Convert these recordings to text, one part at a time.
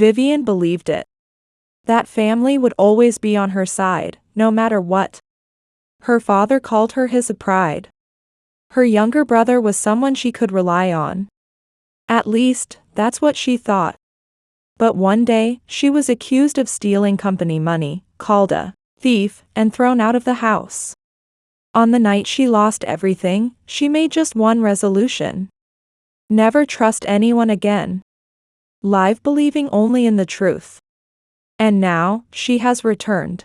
Vivienne believed it. That family would always be on her side, no matter what. Her father called her his pride. Her younger brother was someone she could rely on. At least, that's what she thought. But one day, she was accused of stealing company money, called a thief, and thrown out of the house. On the night she lost everything, she made just one resolution: never trust anyone again. Live believing only in the truth. And now, she has returned.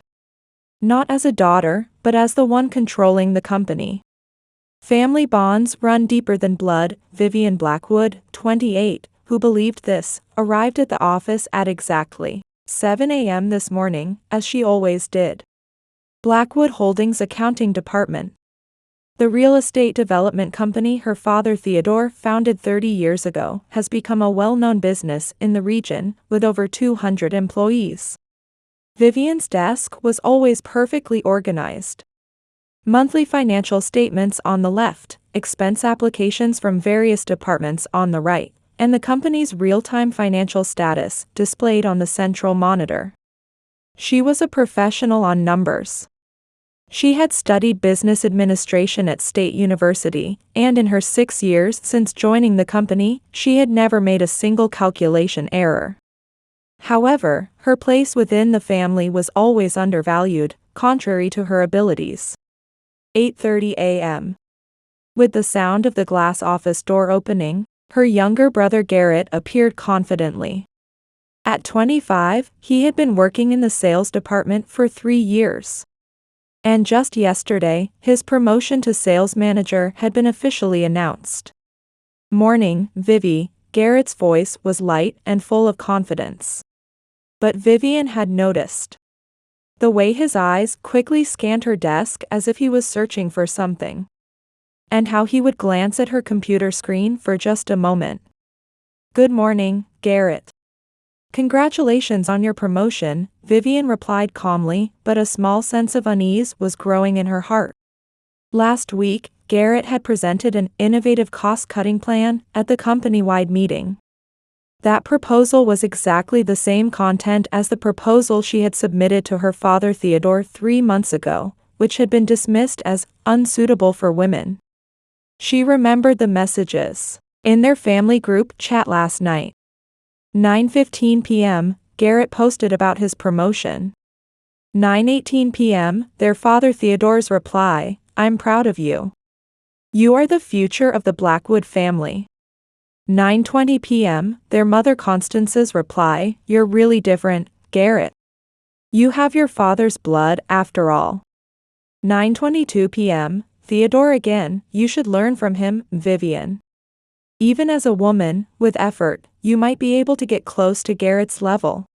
Not as a daughter, but as the one controlling the company. Family bonds run deeper than blood. Vivienne Blackwood, 28, who believed this, arrived at the office at exactly 7 a.m. this morning, as she always did. Blackwood Holdings accounting department. The real estate development company her father Theodore founded 30 years ago has become a well-known business in the region, with over 200 employees. Vivienne's desk was always perfectly organized. Monthly financial statements on the left, expense applications from various departments on the right, and the company's real-time financial status displayed on the central monitor. She was a professional on numbers. She had studied business administration at State University, and in her 6 years since joining the company, she had never made a single calculation error. However, her place within the family was always undervalued, contrary to her abilities. 8:30 a.m. With the sound of the glass office door opening, her younger brother Garrett appeared confidently. At 25, he had been working in the sales department for 3 years. And just yesterday, his promotion to sales manager had been officially announced. Morning, Vivi. Garrett's voice was light and full of confidence. But Vivienne had noticed the way his eyes quickly scanned her desk as if he was searching for something. And how he would glance at her computer screen for just a moment. "Good morning, Garrett. Congratulations on your promotion," Vivienne replied calmly, but a small sense of unease was growing in her heart. Last week, Garrett had presented an innovative cost-cutting plan at the company-wide meeting. That proposal was exactly the same content as the proposal she had submitted to her father Theodore 3 months ago, which had been dismissed as unsuitable for women. She remembered the messages in their family group chat last night. 9:15 p.m., Garrett posted about his promotion. 9:18 p.m., their father Theodore's reply: "I'm proud of you. You are the future of the Blackwood family." 9:20 p.m., their mother Constance's reply: "You're really different, Garrett. You have your father's blood after all." 9:22 p.m., Theodore again: "You should learn from him, Vivienne. Even as a woman, with effort, you might be able to get close to Garrett's level."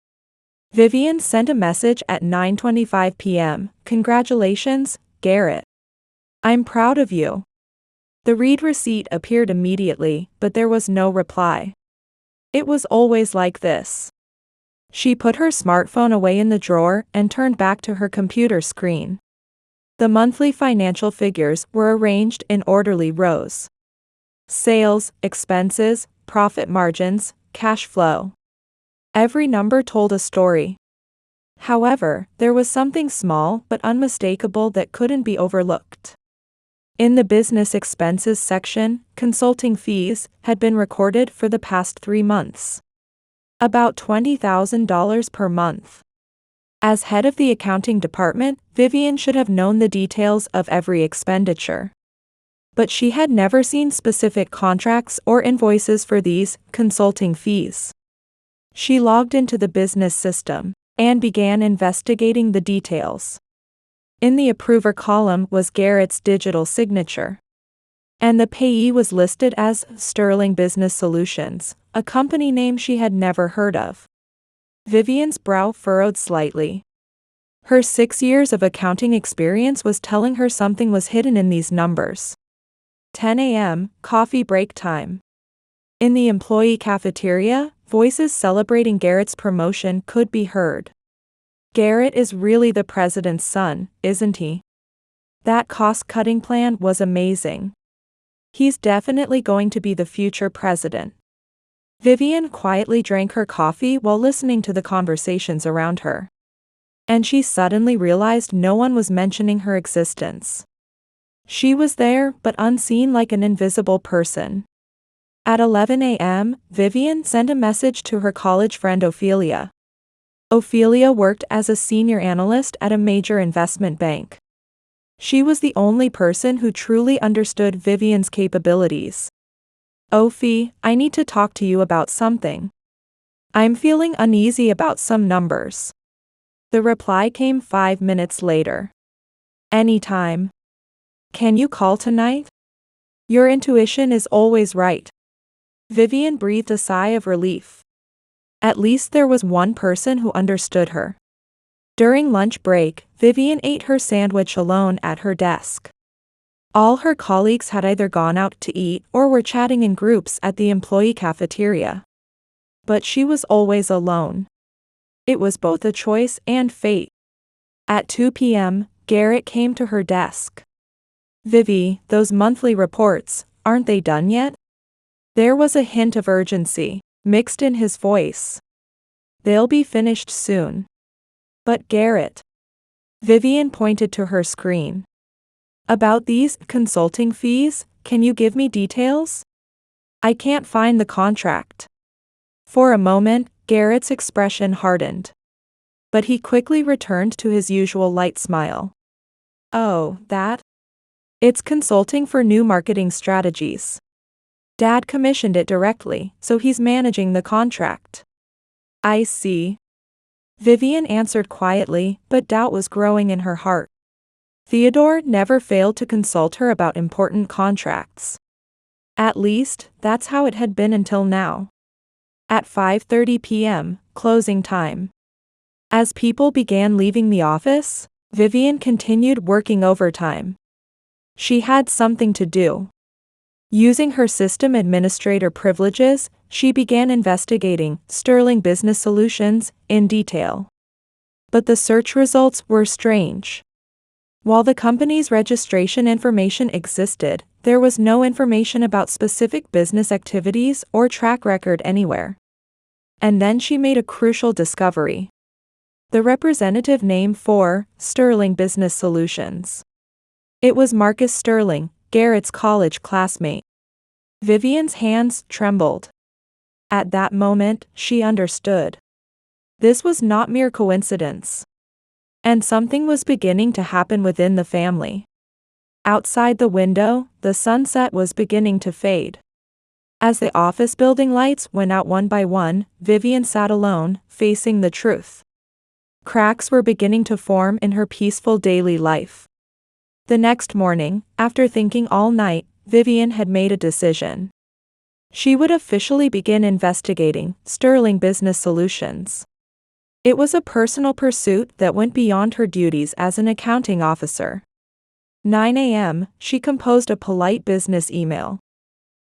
Vivienne sent a message at 9:25 p.m. "Congratulations, Garrett. I'm proud of you." The read receipt appeared immediately, but there was no reply. It was always like this. She put her smartphone away in the drawer and turned back to her computer screen. The monthly financial figures were arranged in orderly rows. Sales, expenses, profit margins, cash flow. Every number told a story. However, there was something small but unmistakable that couldn't be overlooked. In the business expenses section, consulting fees had been recorded for the past 3 months. About $20,000 per month. As head of the accounting department, Vivienne should have known the details of every expenditure. But she had never seen specific contracts or invoices for these consulting fees. She logged into the business system and began investigating the details. In the approver column was Garrett's digital signature. And the payee was listed as Sterling Business Solutions, a company name she had never heard of. Vivienne's brow furrowed slightly. Her 6 years of accounting experience was telling her something was hidden in these numbers. 10 a.m., coffee break time. In the employee cafeteria, voices celebrating Garrett's promotion could be heard. "Garrett is really the president's son, isn't he? That cost-cutting plan was amazing. He's definitely going to be the future president." Vivienne quietly drank her coffee while listening to the conversations around her. And she suddenly realized no one was mentioning her existence. She was there, but unseen, like an invisible person. At 11 a.m., Vivienne sent a message to her college friend Ophelia. Ophelia worked as a senior analyst at a major investment bank. She was the only person who truly understood Vivienne's capabilities. "Ophi, I need to talk to you about something. I'm feeling uneasy about some numbers." The reply came 5 minutes later. "Anytime. Can you call tonight? Your intuition is always right." Vivienne breathed a sigh of relief. At least there was one person who understood her. During lunch break, Vivienne ate her sandwich alone at her desk. All her colleagues had either gone out to eat or were chatting in groups at the employee cafeteria. But she was always alone. It was both a choice and fate. At 2 p.m., Garrett came to her desk. "Vivi, those monthly reports, aren't they done yet?" There was a hint of urgency mixed in his voice. "They'll be finished soon." "But Garrett." Vivienne pointed to her screen. "About these consulting fees, can you give me details? I can't find the contract." For a moment, Garrett's expression hardened. But he quickly returned to his usual light smile. "Oh, that? It's consulting for new marketing strategies. Dad commissioned it directly, so he's managing the contract." "I see." Vivienne answered quietly, but doubt was growing in her heart. Theodore never failed to consult her about important contracts. At least, that's how it had been until now. At 5:30 p.m., closing time. As people began leaving the office, Vivienne continued working overtime. She had something to do. Using her system administrator privileges, she began investigating Sterling Business Solutions in detail. But the search results were strange. While the company's registration information existed, there was no information about specific business activities or track record anywhere. And then she made a crucial discovery. The representative name for Sterling Business Solutions. It was Marcus Sterling, Garrett's college classmate. Vivienne's hands trembled. At that moment, she understood. This was not mere coincidence. And something was beginning to happen within the family. Outside the window, the sunset was beginning to fade. As the office building lights went out one by one, Vivienne sat alone, facing the truth. Cracks were beginning to form in her peaceful daily life. The next morning, after thinking all night, Vivienne had made a decision. She would officially begin investigating Sterling Business Solutions. It was a personal pursuit that went beyond her duties as an accounting officer. 9 a.m., she composed a polite business email.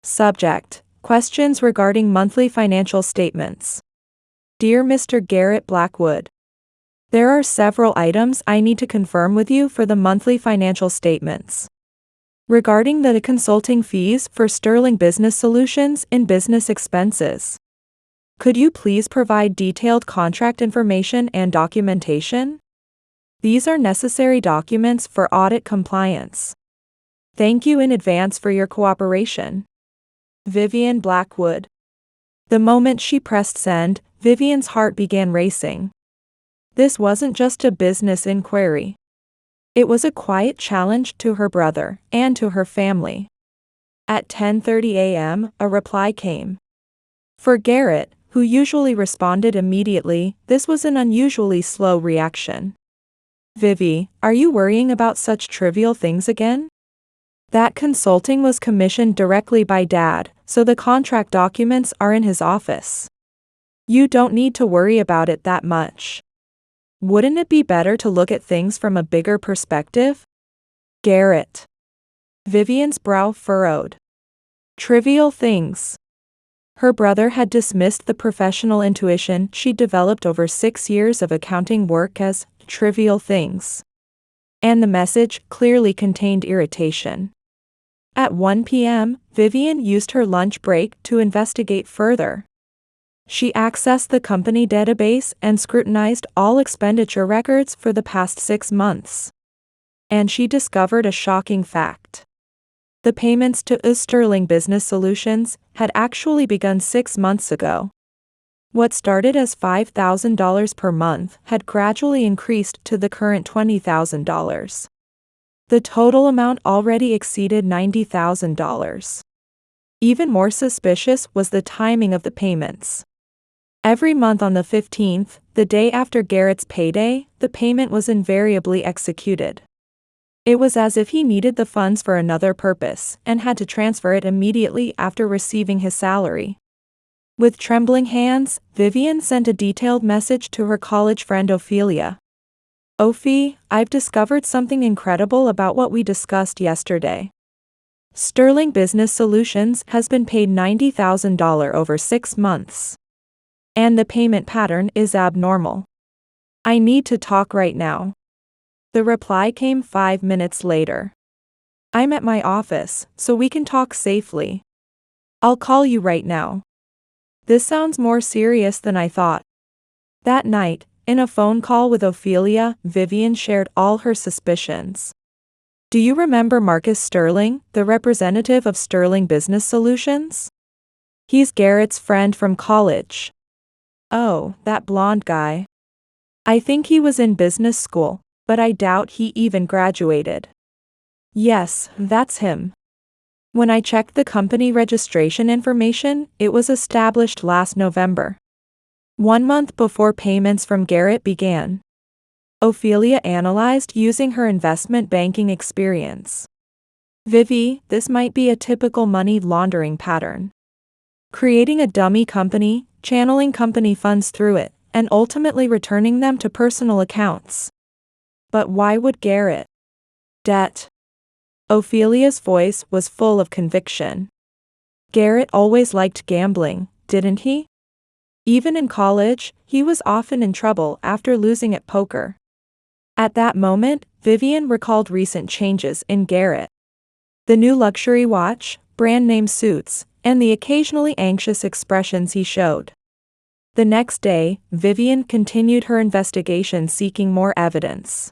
Subject: questions regarding monthly financial statements. Dear Mr. Garrett Blackwood, there are several items I need to confirm with you for the monthly financial statements. Regarding the consulting fees for Sterling Business Solutions in business expenses. Could you please provide detailed contract information and documentation? These are necessary documents for audit compliance. Thank you in advance for your cooperation. Vivienne Blackwood. The moment she pressed send, Vivienne's heart began racing. This wasn't just a business inquiry. It was a quiet challenge to her brother and to her family. At 10:30 a.m., a reply came. For Garrett, who usually responded immediately, this was an unusually slow reaction. Vivi, are you worrying about such trivial things again? That consulting was commissioned directly by Dad, so the contract documents are in his office. You don't need to worry about it that much. Wouldn't it be better to look at things from a bigger perspective? Garrett. Vivienne's brow furrowed. Trivial things. Her brother had dismissed the professional intuition she'd developed over 6 years of accounting work as trivial things. And the message clearly contained irritation. At 1 p.m., Vivienne used her lunch break to investigate further. She accessed the company database and scrutinized all expenditure records for the past 6 months. And she discovered a shocking fact. The payments to Sterling Business Solutions had actually begun 6 months ago. What started as $5,000 per month had gradually increased to the current $20,000. The total amount already exceeded $90,000. Even more suspicious was the timing of the payments. Every month on the 15th, the day after Garrett's payday, the payment was invariably executed. It was as if he needed the funds for another purpose and had to transfer it immediately after receiving his salary. With trembling hands, Vivienne sent a detailed message to her college friend Ophelia. "Ophi, I've discovered something incredible about what we discussed yesterday. Sterling Business Solutions has been paid $90,000 over 6 months. And the payment pattern is abnormal. I need to talk right now." The reply came 5 minutes later. "I'm at my office, so we can talk safely. I'll call you right now." This sounds more serious than I thought. That night, in a phone call with Ophelia, Vivienne shared all her suspicions. "Do you remember Marcus Sterling, the representative of Sterling Business Solutions? He's Garrett's friend from college." "Oh, that blonde guy. I think he was in business school, but I doubt he even graduated." "Yes, that's him. When I checked the company registration information, it was established last November. 1 month before payments from Garrett began." Ophelia analyzed using her investment banking experience. "Vivi, this might be a typical money laundering pattern. Creating a dummy company, channeling company funds through it, and ultimately returning them to personal accounts. But why would Garrett?" "Debt." Ophelia's voice was full of conviction. "Garrett always liked gambling, didn't he? Even in college, he was often in trouble after losing at poker." At that moment, Vivienne recalled recent changes in Garrett. The new luxury watch, brand-name suits, and the occasionally anxious expressions he showed. The next day, Vivienne continued her investigation seeking more evidence.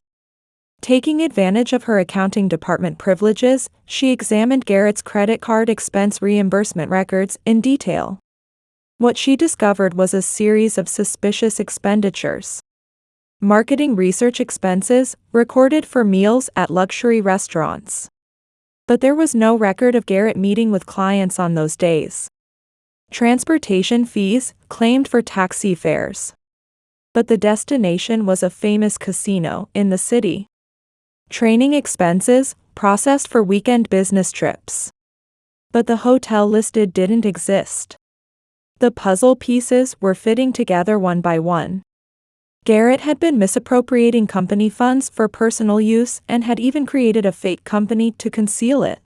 Taking advantage of her accounting department privileges, she examined Garrett's credit card expense reimbursement records in detail. What she discovered was a series of suspicious expenditures. Marketing research expenses, recorded for meals at luxury restaurants. But there was no record of Garrett meeting with clients on those days. Transportation fees, claimed for taxi fares. But the destination was a famous casino in the city. Training expenses, processed for weekend business trips. But the hotel listed didn't exist. The puzzle pieces were fitting together one by one. Garrett had been misappropriating company funds for personal use and had even created a fake company to conceal it.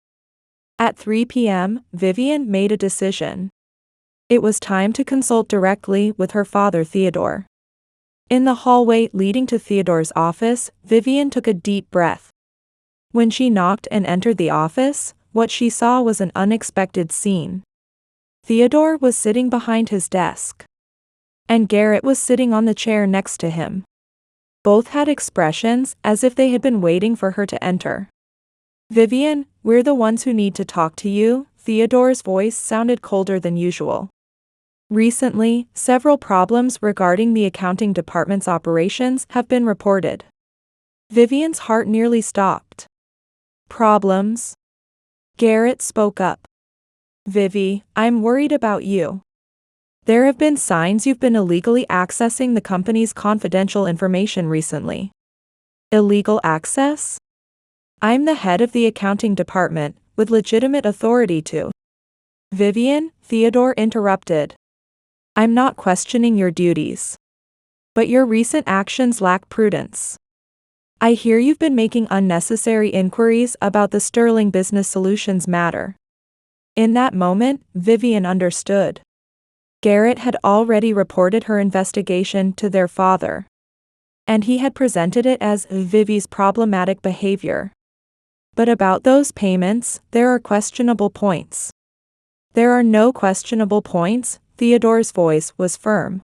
At 3 p.m., Vivienne made a decision. It was time to consult directly with her father Theodore. In the hallway leading to Theodore's office, Vivienne took a deep breath. When she knocked and entered the office, what she saw was an unexpected scene. Theodore was sitting behind his desk. And Garrett was sitting on the chair next to him. Both had expressions as if they had been waiting for her to enter. "Vivienne, we're the ones who need to talk to you." Theodore's voice sounded colder than usual. "Recently, several problems regarding the accounting department's operations have been reported." Vivienne's heart nearly stopped. "Problems?" Garrett spoke up. "Vivi, I'm worried about you. There have been signs you've been illegally accessing the company's confidential information recently." "Illegal access?" "I'm the head of the accounting department, with legitimate authority to." "Vivienne," Theodore interrupted. "I'm not questioning your duties. But your recent actions lack prudence. I hear you've been making unnecessary inquiries about the Sterling Business Solutions matter." In that moment, Vivienne understood. Garrett had already reported her investigation to their father. And he had presented it as Vivi's problematic behavior. But about those payments, there are questionable points. "There are no questionable points," Theodore's voice was firm.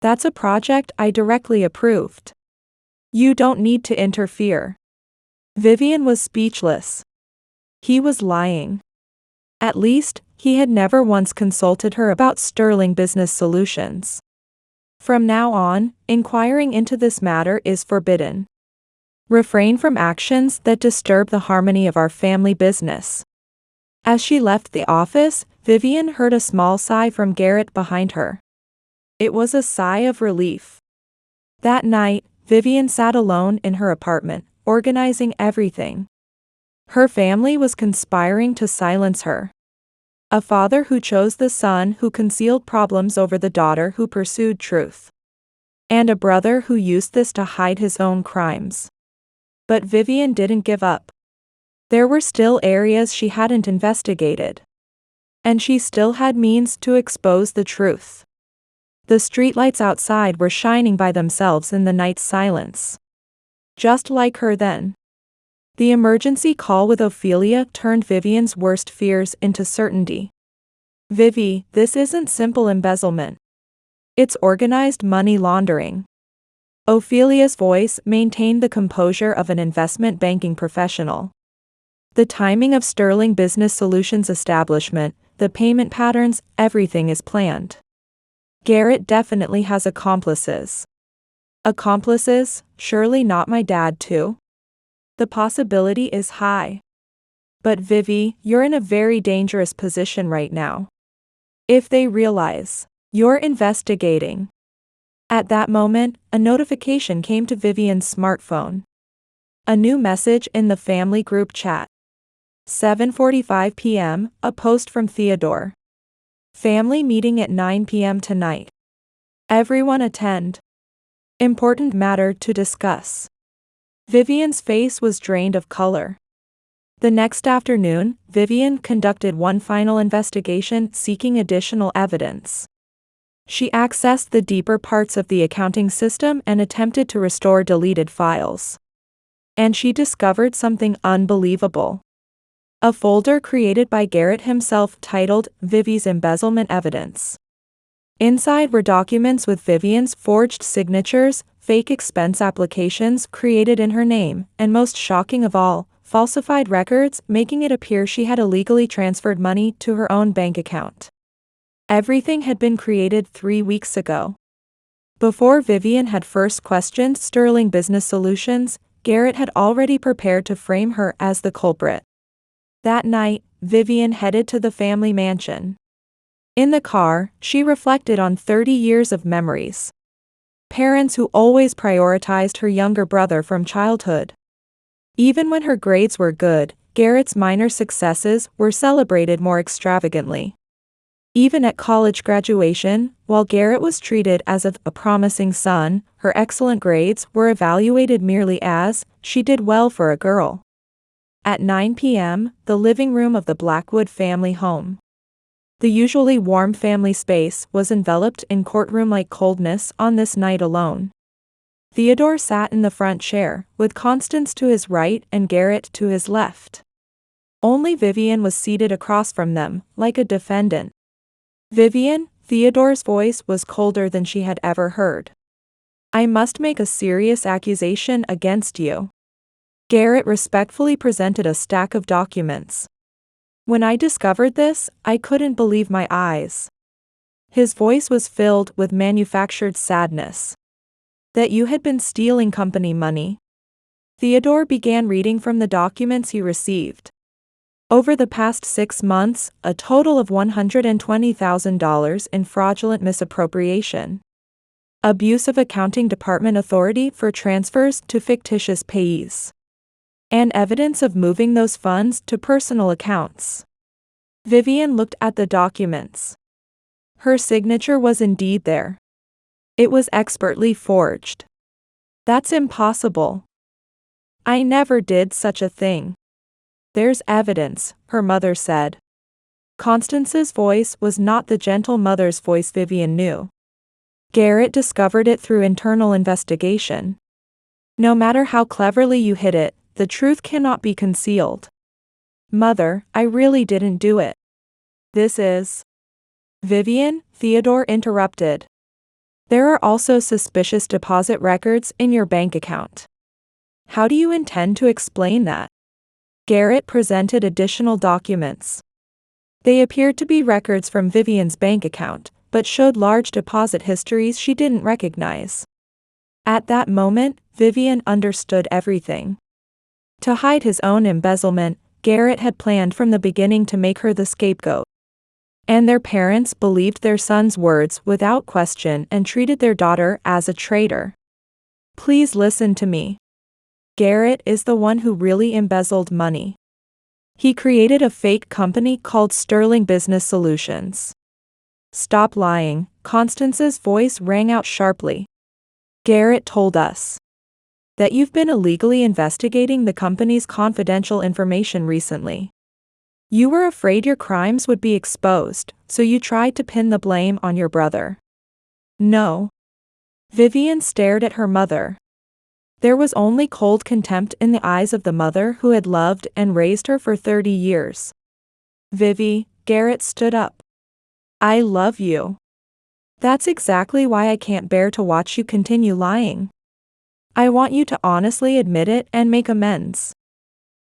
"That's a project I directly approved. You don't need to interfere." Vivienne was speechless. He was lying. At least, he had never once consulted her about sterling business solutions. "From now on, inquiring into this matter is forbidden. Refrain from actions that disturb the harmony of our family business." As she left the office, Vivienne heard a small sigh from Garrett behind her. It was a sigh of relief. That night, Vivienne sat alone in her apartment, organizing everything. Her family was conspiring to silence her. A father who chose the son who concealed problems over the daughter who pursued truth. And a brother who used this to hide his own crimes. But Vivienne didn't give up. There were still areas she hadn't investigated. And she still had means to expose the truth. The streetlights outside were shining by themselves in the night's silence. Just like her then. The emergency call with Ophelia turned Vivienne's worst fears into certainty. "Vivi, this isn't simple embezzlement. It's organized money laundering." Ophelia's voice maintained the composure of an investment banking professional. "The timing of Sterling Business Solutions establishment, the payment patterns, everything is planned. Garrett definitely has accomplices." "Accomplices? Surely not my dad too?" "The possibility is high. But Vivi, you're in a very dangerous position right now. If they realize you're investigating." At that moment, a notification came to Vivienne's smartphone. A new message in the family group chat. 7:45 p.m., a post from Theodore. "Family meeting at 9 p.m. tonight. Everyone attend. Important matter to discuss." Vivienne's face was drained of color. The next afternoon, Vivienne conducted one final investigation seeking additional evidence. She accessed the deeper parts of the accounting system and attempted to restore deleted files. And she discovered something unbelievable. A folder created by Garrett himself titled Vivi's Embezzlement Evidence. Inside were documents with Vivienne's forged signatures, fake expense applications created in her name, and most shocking of all, falsified records making it appear she had illegally transferred money to her own bank account. Everything had been created 3 weeks ago. Before Vivienne had first questioned Sterling Business Solutions, Garrett had already prepared to frame her as the culprit. That night, Vivienne headed to the family mansion. In the car, she reflected on 30 years of memories. Parents who always prioritized her younger brother from childhood. Even when her grades were good, Garrett's minor successes were celebrated more extravagantly. Even at college graduation, while Garrett was treated as a promising son, her excellent grades were evaluated merely as, she did well for a girl. At 9 p.m., the living room of the Blackwood family home. The usually warm family space was enveloped in courtroom-like coldness on this night alone. Theodore sat in the front chair, with Constance to his right and Garrett to his left. Only Vivienne was seated across from them, like a defendant. "Vivienne," Theodore's voice was colder than she had ever heard. "I must make a serious accusation against you." Garrett respectfully presented a stack of documents. "When I discovered this, I couldn't believe my eyes." His voice was filled with manufactured sadness. "That you had been stealing company money." Theodore began reading from the documents he received. Over the past 6 months, a total of $120,000 in fraudulent misappropriation. Abuse of accounting department authority for transfers to fictitious payees. And evidence of moving those funds to personal accounts. Vivienne looked at the documents. Her signature was indeed there. It was expertly forged. "That's impossible. I never did such a thing." "There's evidence," her mother said. Constance's voice was not the gentle mother's voice Vivienne knew. Garrett discovered it through internal investigation. "No matter how cleverly you hid it, the truth cannot be concealed." "Mother, I really didn't do it. This is Vivienne, Theodore interrupted. There are also suspicious deposit records in your bank account. How do you intend to explain that? Garrett presented additional documents. They appeared to be records from Vivienne's bank account, but showed large deposit histories she didn't recognize. At that moment, Vivienne understood everything. To hide his own embezzlement, Garrett had planned from the beginning to make her the scapegoat. And their parents believed their son's words without question and treated their daughter as a traitor. Please listen to me. Garrett is the one who really embezzled money. He created a fake company called Sterling Business Solutions. Stop lying, Constance's voice rang out sharply. Garrett told us that you've been illegally investigating the company's confidential information recently. You were afraid your crimes would be exposed, so you tried to pin the blame on your brother. No. Vivienne stared at her mother. There was only cold contempt in the eyes of the mother who had loved and raised her for 30 years. Vivi, Garrett stood up. I love you. That's exactly why I can't bear to watch you continue lying. I want you to honestly admit it and make amends.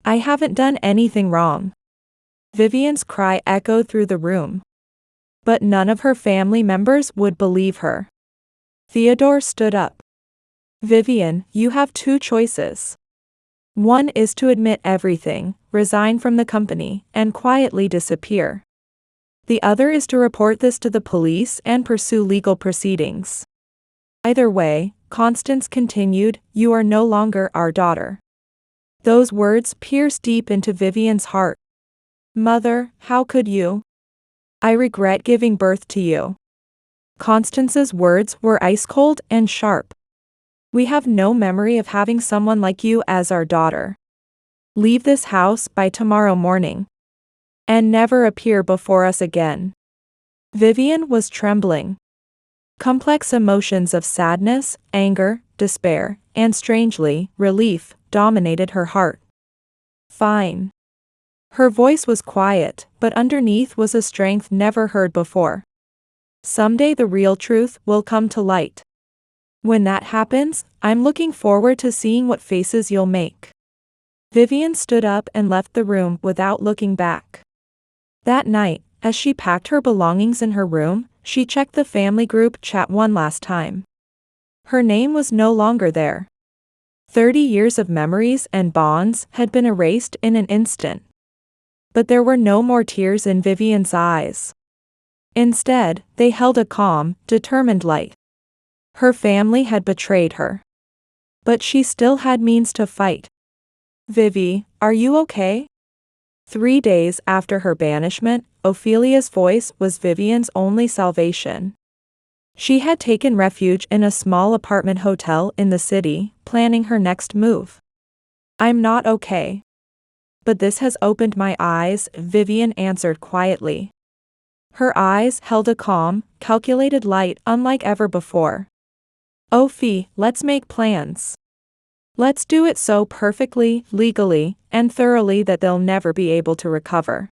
I haven't done anything wrong. Vivienne's cry echoed through the room. But none of her family members would believe her. Theodore stood up. Vivienne, you have two choices. One is to admit everything, resign from the company, and quietly disappear. The other is to report this to the police and pursue legal proceedings. Either way, Constance continued, you are no longer our daughter. Those words pierced deep into Vivienne's heart. Mother, how could you? I regret giving birth to you. Constance's words were ice-cold and sharp. We have no memory of having someone like you as our daughter. Leave this house by tomorrow morning. And never appear before us again. Vivienne was trembling. Complex emotions of sadness, anger, despair, and strangely, relief, dominated her heart. Fine. Her voice was quiet, but underneath was a strength never heard before. Someday the real truth will come to light. When that happens, I'm looking forward to seeing what faces you'll make. Vivienne stood up and left the room without looking back. That night, as she packed her belongings in her room, she checked the family group chat one last time. Her name was no longer there. 30 years of memories and bonds had been erased in an instant. But there were no more tears in Vivienne's eyes. Instead, they held a calm, determined light. Her family had betrayed her. But she still had means to fight. Vivi, are you okay? 3 days after her banishment, Ophelia's voice was Vivienne's only salvation. She had taken refuge in a small apartment hotel in the city, planning her next move. I'm not okay. But this has opened my eyes, Vivienne answered quietly. Her eyes held a calm, calculated light unlike ever before. Ophi, let's make plans. Let's do it so perfectly, legally, and thoroughly that they'll never be able to recover.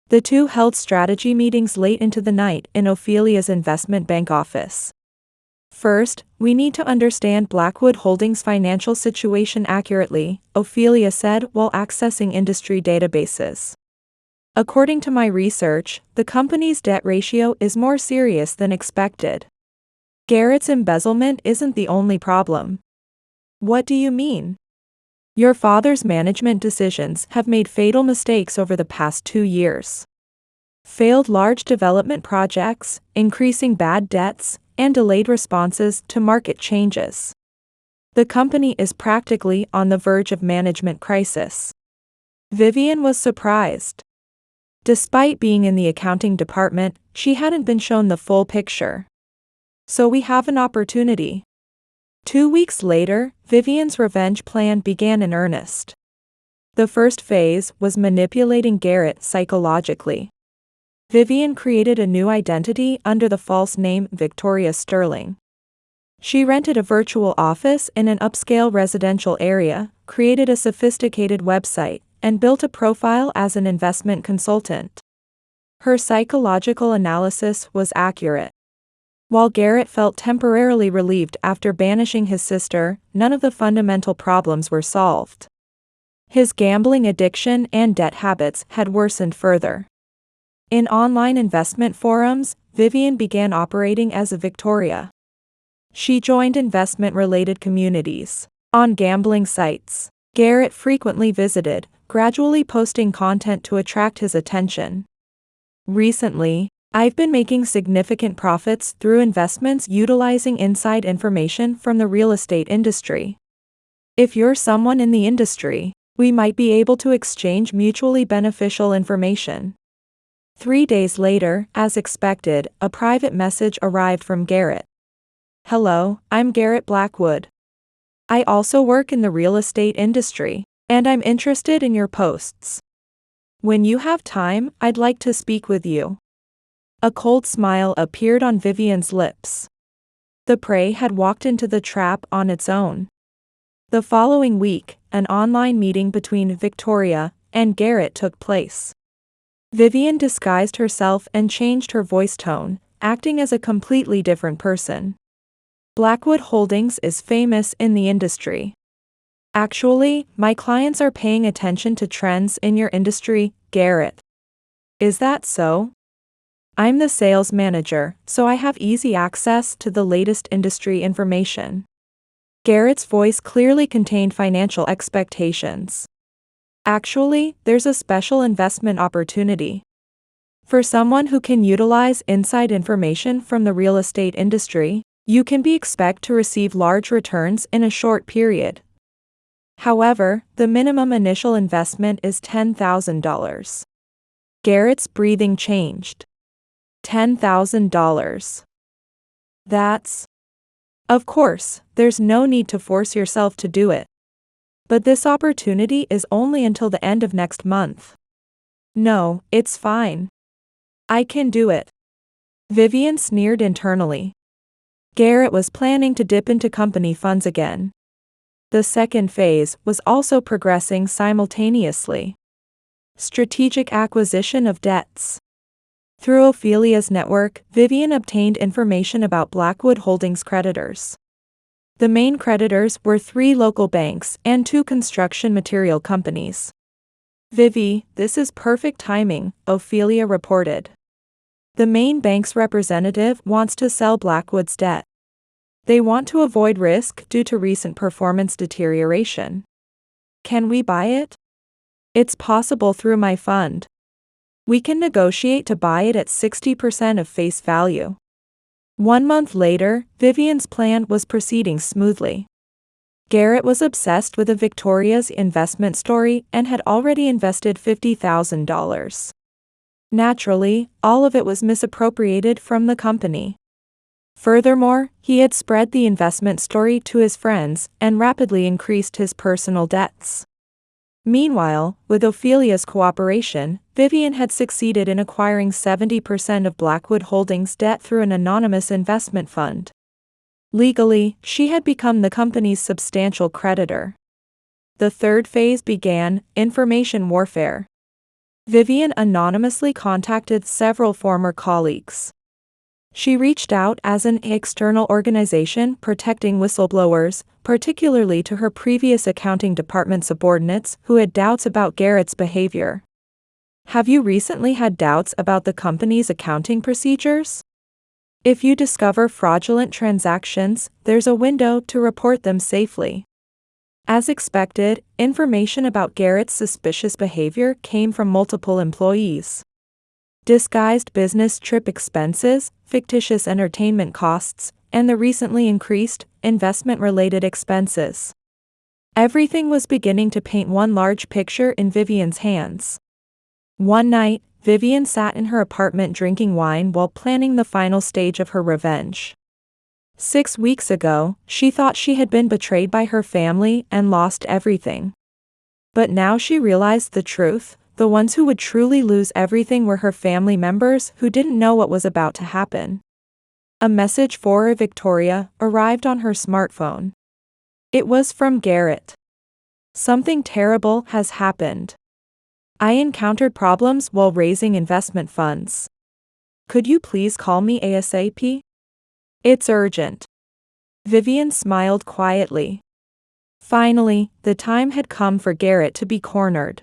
The two held strategy meetings late into the night in Ophelia's investment bank office. First, we need to understand Blackwood Holdings' financial situation accurately, Ophelia said while accessing industry databases. According to my research, the company's debt ratio is more serious than expected. Garrett's embezzlement isn't the only problem. What do you mean? Your father's management decisions have made fatal mistakes over the past 2 years. Failed large development projects, increasing bad debts, and delayed responses to market changes. The company is practically on the verge of management crisis. Vivienne was surprised. Despite being in the accounting department, she hadn't been shown the full picture. So we have an opportunity. 2 weeks later, Vivienne's revenge plan began in earnest. The first phase was manipulating Garrett psychologically. Vivienne created a new identity under the false name Victoria Sterling. She rented a virtual office in an upscale residential area, created a sophisticated website, and built a profile as an investment consultant. Her psychological analysis was accurate. While Garrett felt temporarily relieved after banishing his sister, none of the fundamental problems were solved. His gambling addiction and debt habits had worsened further. In online investment forums, Vivienne began operating as a Victoria. She joined investment-related communities on gambling sites Garrett frequently visited, gradually posting content to attract his attention. Recently, I've been making significant profits through investments utilizing inside information from the real estate industry. If you're someone in the industry, we might be able to exchange mutually beneficial information. 3 days later, as expected, a private message arrived from Garrett. Hello, I'm Garrett Blackwood. I also work in the real estate industry, and I'm interested in your posts. When you have time, I'd like to speak with you. A cold smile appeared on Vivienne's lips. The prey had walked into the trap on its own. The following week, an online meeting between Victoria and Garrett took place. Vivienne disguised herself and changed her voice tone, acting as a completely different person. Blackwood Holdings is famous in the industry. Actually, my clients are paying attention to trends in your industry, Garrett. Is that so? I'm the sales manager, so I have easy access to the latest industry information. Garrett's voice clearly contained financial expectations. Actually, there's a special investment opportunity. For someone who can utilize inside information from the real estate industry, you can expect to receive large returns in a short period. However, the minimum initial investment is $10,000. Garrett's breathing changed. $10,000. That's... Of course, there's no need to force yourself to do it. But this opportunity is only until the end of next month. No, it's fine. I can do it. Vivienne sneered internally. Garrett was planning to dip into company funds again. The second phase was also progressing simultaneously. Strategic acquisition of debts. Through Ophelia's network, Vivienne obtained information about Blackwood Holdings creditors. The main creditors were 3 local banks and 2 construction material companies. Vivi, this is perfect timing, Ophelia reported. The main bank's representative wants to sell Blackwood's debt. They want to avoid risk due to recent performance deterioration. Can we buy it? It's possible through my fund. We can negotiate to buy it at 60% of face value. 1 month later, Vivienne's plan was proceeding smoothly. Garrett was obsessed with Victoria's investment story and had already invested $50,000. Naturally, all of it was misappropriated from the company. Furthermore, he had spread the investment story to his friends and rapidly increased his personal debts. Meanwhile, with Ophelia's cooperation, Vivienne had succeeded in acquiring 70% of Blackwood Holdings' debt through an anonymous investment fund. Legally, she had become the company's substantial creditor. The third phase began: information warfare. Vivienne anonymously contacted several former colleagues. She reached out as an external organization protecting whistleblowers, particularly to her previous accounting department subordinates who had doubts about Garrett's behavior. Have you recently had doubts about the company's accounting procedures? If you discover fraudulent transactions, there's a window to report them safely. As expected, information about Garrett's suspicious behavior came from multiple employees. Disguised business trip expenses, fictitious entertainment costs, and the recently increased investment-related expenses. Everything was beginning to paint one large picture in Vivienne's hands. One night, Vivienne sat in her apartment drinking wine while planning the final stage of her revenge. 6 weeks ago, she thought she had been betrayed by her family and lost everything. But now she realized the truth: the ones who would truly lose everything were her family members who didn't know what was about to happen. A message for Victoria arrived on her smartphone. It was from Garrett. Something terrible has happened. I encountered problems while raising investment funds. Could you please call me ASAP? It's urgent. Vivienne smiled quietly. Finally, the time had come for Garrett to be cornered.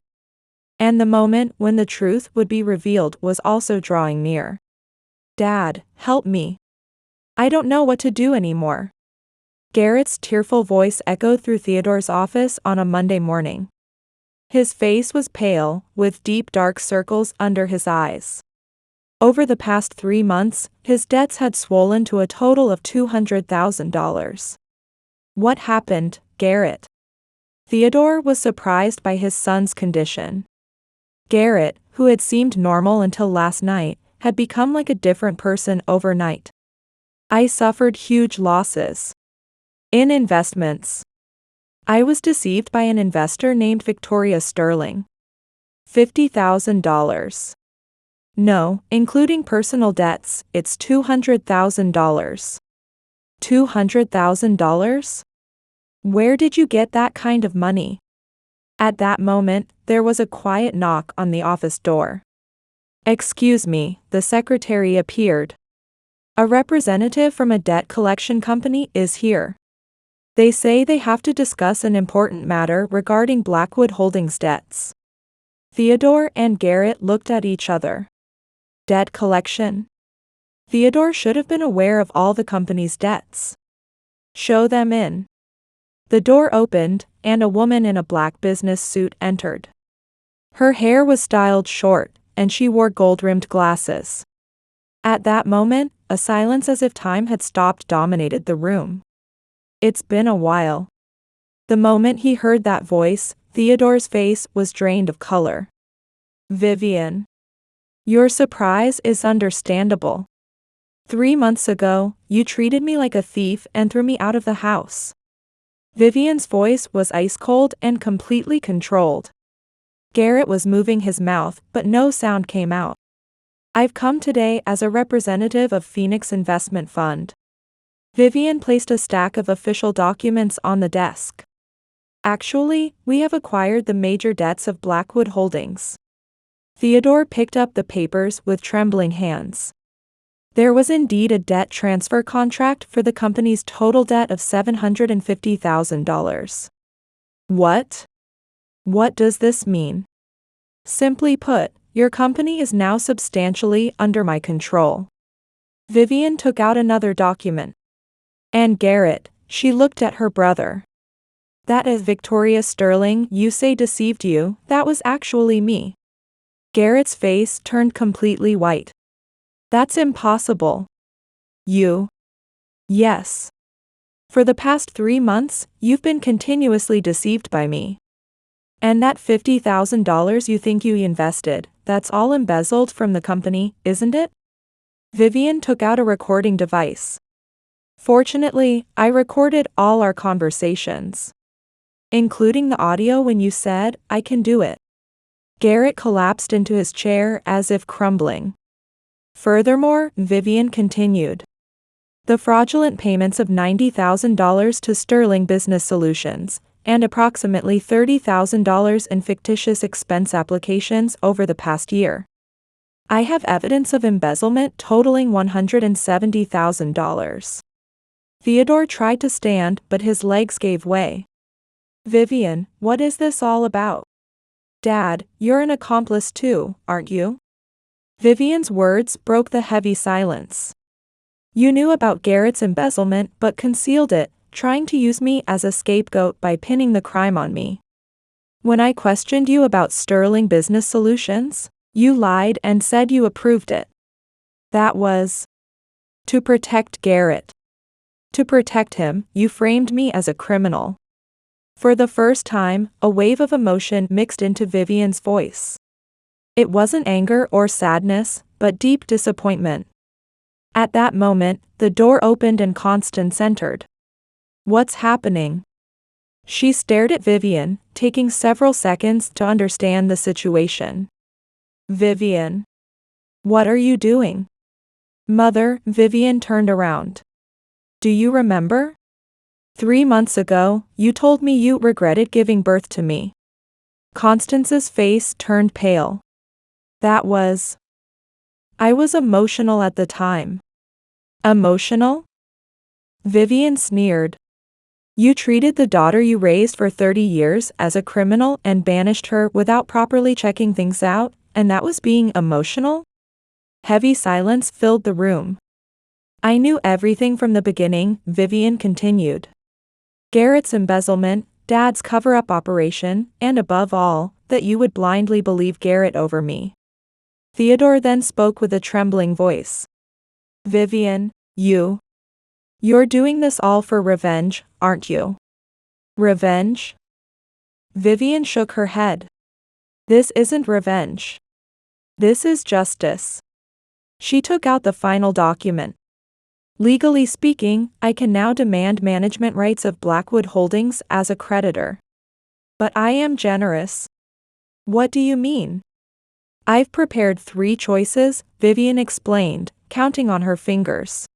And the moment when the truth would be revealed was also drawing near. Dad, help me. I don't know what to do anymore. Garrett's tearful voice echoed through Theodore's office on a Monday morning. His face was pale, with deep dark circles under his eyes. Over the past 3 months, his debts had swollen to a total of $200,000. What happened, Garrett? Theodore was surprised by his son's condition. Garrett, who had seemed normal until last night, had become like a different person overnight. I suffered huge losses. In investments. I was deceived by an investor named Victoria Sterling. $50,000. No, including personal debts, it's $200,000. $200,000? Where did you get that kind of money? At that moment, there was a quiet knock on the office door. Excuse me, the secretary appeared. A representative from a debt collection company is here. They say they have to discuss an important matter regarding Blackwood Holdings debts. Theodore and Garrett looked at each other. Debt collection? Theodore should have been aware of all the company's debts. Show them in. The door opened, and a woman in a black business suit entered. Her hair was styled short, and she wore gold-rimmed glasses. At that moment, a silence as if time had stopped dominated the room. It's been a while. The moment he heard that voice, Theodore's face was drained of color. Vivienne. Your surprise is understandable. 3 months ago, you treated me like a thief and threw me out of the house. Vivienne's voice was ice-cold and completely controlled. Garrett was moving his mouth, but no sound came out. I've come today as a representative of Phoenix Investment Fund. Vivienne placed a stack of official documents on the desk. Actually, we have acquired the major debts of Blackwood Holdings. Theodore picked up the papers with trembling hands. There was indeed a debt transfer contract for the company's total debt of $750,000. What? What does this mean? Simply put, your company is now substantially under my control. Vivienne took out another document. And Garrett, she looked at her brother. That is Victoria Sterling you say deceived you, that was actually me. Garrett's face turned completely white. That's impossible. You? Yes. For the past 3 months, you've been continuously deceived by me. And that $50,000 you think you invested, that's all embezzled from the company, isn't it? Vivienne took out a recording device. Fortunately, I recorded all our conversations. Including the audio when you said, I can do it. Garrett collapsed into his chair as if crumbling. Furthermore, Vivienne continued. The fraudulent payments of $90,000 to Sterling Business Solutions, and approximately $30,000 in fictitious expense applications over the past year. I have evidence of embezzlement totaling $170,000. Theodore tried to stand, but his legs gave way. Vivienne, what is this all about? Dad, you're an accomplice too, aren't you? Vivienne's words broke the heavy silence. You knew about Garrett's embezzlement but concealed it, trying to use me as a scapegoat by pinning the crime on me. When I questioned you about Sterling Business Solutions, you lied and said you approved it. That was to protect Garrett. To protect him, you framed me as a criminal. For the first time, a wave of emotion mixed into Vivienne's voice. It wasn't anger or sadness, but deep disappointment. At that moment, the door opened and Constance entered. What's happening? She stared at Vivienne, taking several seconds to understand the situation. Vivienne. What are you doing? Mother, Vivienne turned around. Do you remember? 3 months ago, you told me you regretted giving birth to me. Constance's face turned pale. I was emotional at the time. Emotional? Vivienne sneered. You treated the daughter you raised for 30 years as a criminal and banished her without properly checking things out, and that was being emotional? Heavy silence filled the room. I knew everything from the beginning, Vivienne continued. Garrett's embezzlement, Dad's cover-up operation, and above all, that you would blindly believe Garrett over me. Theodore then spoke with a trembling voice. Vivienne, you're doing this all for revenge, aren't you? Revenge? Vivienne shook her head. This isn't revenge. This is justice. She took out the final document. Legally speaking, I can now demand management rights of Blackwood Holdings as a creditor. But I am generous. What do you mean? I've prepared 3 choices, Vivienne explained, counting on her fingers.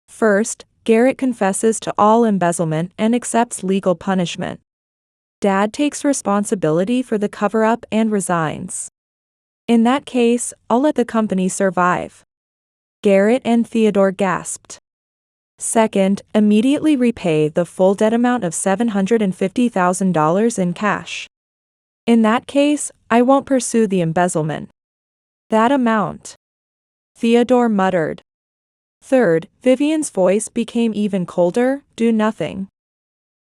First, Garrett confesses to all embezzlement and accepts legal punishment. Dad takes responsibility for the cover-up and resigns. In that case, I'll let the company survive. Garrett and Theodore gasped. Second, immediately repay the full debt amount of $750,000 in cash. In that case, I won't pursue the embezzlement. That amount. Theodore muttered. Third, Vivienne's voice became even colder, do nothing.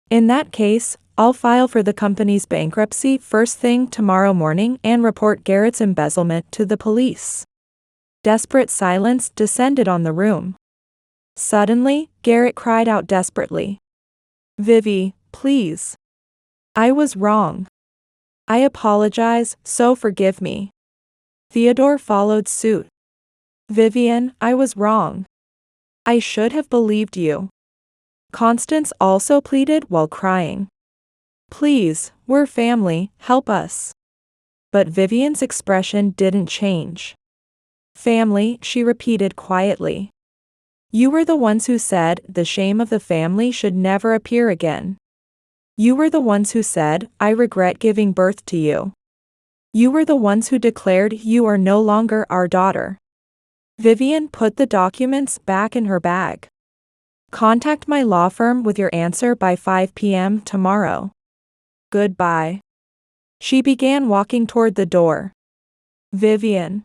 In that case, I'll file for the company's bankruptcy first thing tomorrow morning and report Garrett's embezzlement to the police. Desperate silence descended on the room. Suddenly, Garrett cried out desperately. Vivi, please. I was wrong. I apologize, so forgive me. Theodore followed suit. Vivienne, I was wrong. I should have believed you. Constance also pleaded while crying. Please, we're family, help us. But Vivienne's expression didn't change. Family, she repeated quietly. You were the ones who said the shame of the family should never appear again. You were the ones who said, I regret giving birth to you. You were the ones who declared you are no longer our daughter. Vivienne put the documents back in her bag. Contact my law firm with your answer by 5 p.m. tomorrow. Goodbye. She began walking toward the door. Vivienne.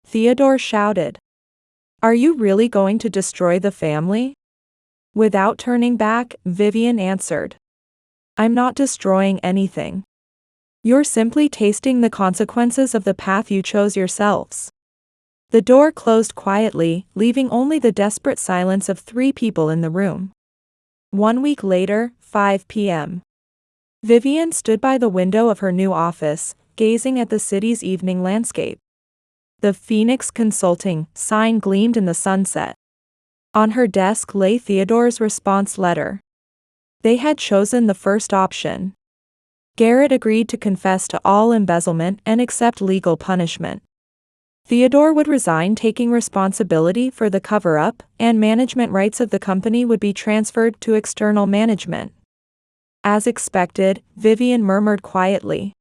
Theodore shouted. Are you really going to destroy the family? Without turning back, Vivienne answered. I'm not destroying anything. You're simply tasting the consequences of the path you chose yourselves. The door closed quietly, leaving only the desperate silence of 3 people in the room. 1 week later, 5 p.m. Vivienne stood by the window of her new office, gazing at the city's evening landscape. The Phoenix Consulting sign gleamed in the sunset. On her desk lay Theodore's response letter. They had chosen the first option. Garrett agreed to confess to all embezzlement and accept legal punishment. Theodore would resign, taking responsibility for the cover-up, and management rights of the company would be transferred to external management. As expected, Vivienne murmured quietly.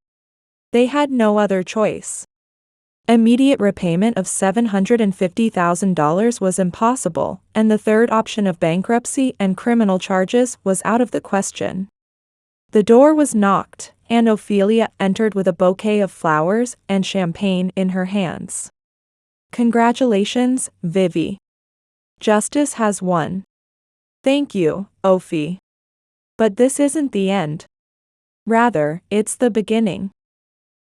They had no other choice. Immediate repayment of $750,000 was impossible, and the third option of bankruptcy and criminal charges was out of the question. The door was knocked, and Ophelia entered with a bouquet of flowers and champagne in her hands. Congratulations, Vivi. Justice has won. Thank you, Ophi. But this isn't the end. Rather, it's the beginning.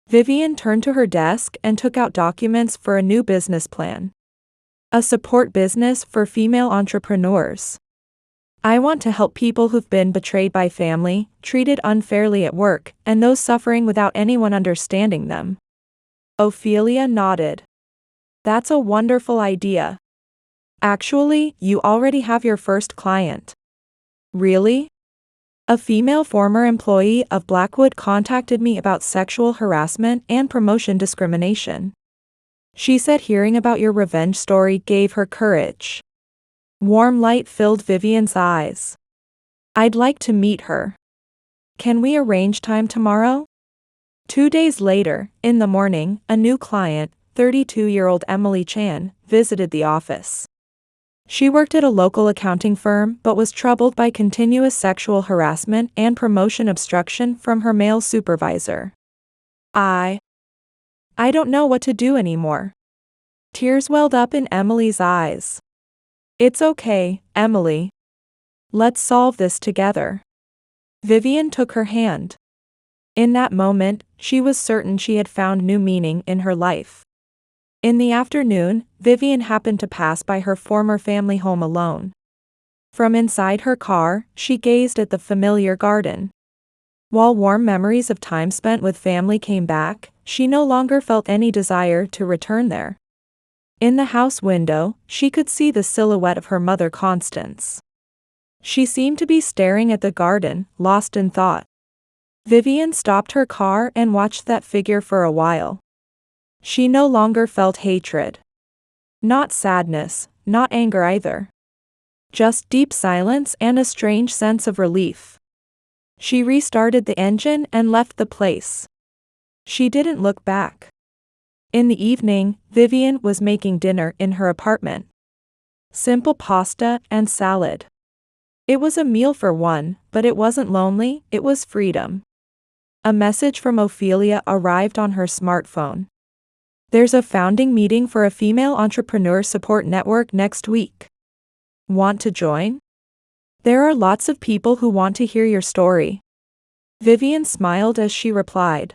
Vivienne turned to her desk and took out documents for a new business plan. A support business for female entrepreneurs. I want to help people who've been betrayed by family, treated unfairly at work, and those suffering without anyone understanding them. Ophelia nodded. That's a wonderful idea. Actually, you already have your first client. Really? A female former employee of Blackwood contacted me about sexual harassment and promotion discrimination. She said hearing about your revenge story gave her courage. Warm light filled Vivienne's eyes. I'd like to meet her. Can we arrange time tomorrow? 2 days later, in the morning, a new client, 32-year-old Emily Chan, visited the office. She worked at a local accounting firm but was troubled by continuous sexual harassment and promotion obstruction from her male supervisor. I don't know what to do anymore. Tears welled up in Emily's eyes. It's okay, Emily. Let's solve this together. Vivienne took her hand. In that moment, she was certain she had found new meaning in her life. In the afternoon, Vivienne happened to pass by her former family home alone. From inside her car, she gazed at the familiar garden. While warm memories of time spent with family came back, she no longer felt any desire to return there. In the house window, she could see the silhouette of her mother Constance. She seemed to be staring at the garden, lost in thought. Vivienne stopped her car and watched that figure for a while. She no longer felt hatred. Not sadness, not anger either. Just deep silence and a strange sense of relief. She restarted the engine and left the place. She didn't look back. In the evening, Vivienne was making dinner in her apartment. Simple pasta and salad. It was a meal for one, but it wasn't lonely, it was freedom. A message from Ophelia arrived on her smartphone. There's a founding meeting for a female entrepreneur support network next week. Want to join? There are lots of people who want to hear your story. Vivienne smiled as she replied.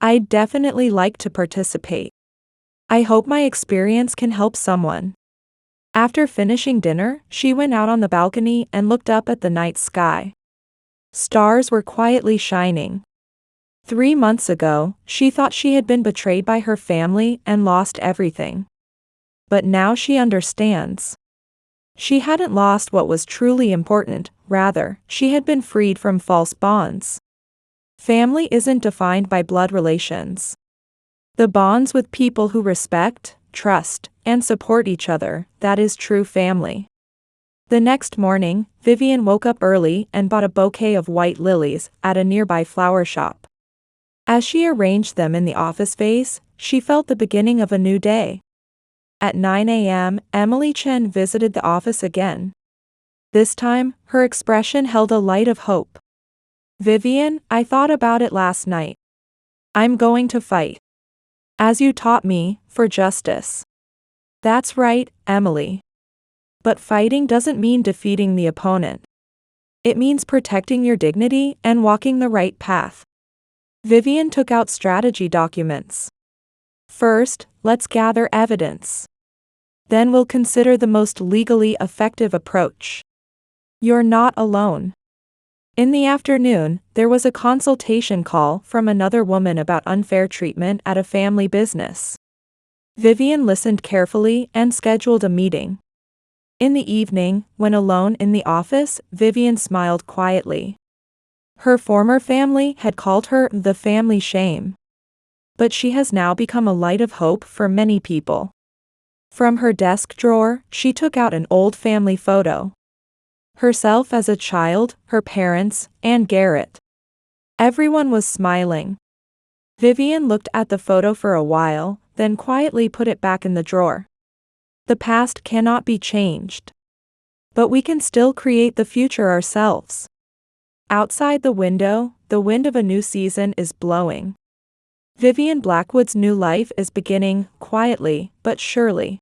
I'd definitely like to participate. I hope my experience can help someone. After finishing dinner, she went out on the balcony and looked up at the night sky. Stars were quietly shining. 3 months ago, she thought she had been betrayed by her family and lost everything. But now she understands. She hadn't lost what was truly important, rather, she had been freed from false bonds. Family isn't defined by blood relations. The bonds with people who respect, trust, and support each other, that is true family. The next morning, Vivienne woke up early and bought a bouquet of white lilies at a nearby flower shop. As she arranged them in the office vase, she felt the beginning of a new day. At 9 a.m., Emily Chen visited the office again. This time, her expression held a light of hope. Vivienne, I thought about it last night. I'm going to fight. As you taught me, for justice. That's right, Emily. But fighting doesn't mean defeating the opponent. It means protecting your dignity and walking the right path. Vivienne took out strategy documents. First, let's gather evidence. Then we'll consider the most legally effective approach. You're not alone. In the afternoon, there was a consultation call from another woman about unfair treatment at a family business. Vivienne listened carefully and scheduled a meeting. In the evening, when alone in the office, Vivienne smiled quietly. Her former family had called her the family shame. But she has now become a light of hope for many people. From her desk drawer, she took out an old family photo. Herself as a child, her parents, and Garrett. Everyone was smiling. Vivienne looked at the photo for a while, then quietly put it back in the drawer. The past cannot be changed. But we can still create the future ourselves. Outside the window, the wind of a new season is blowing. Vivienne Blackwood's new life is beginning, quietly, but surely.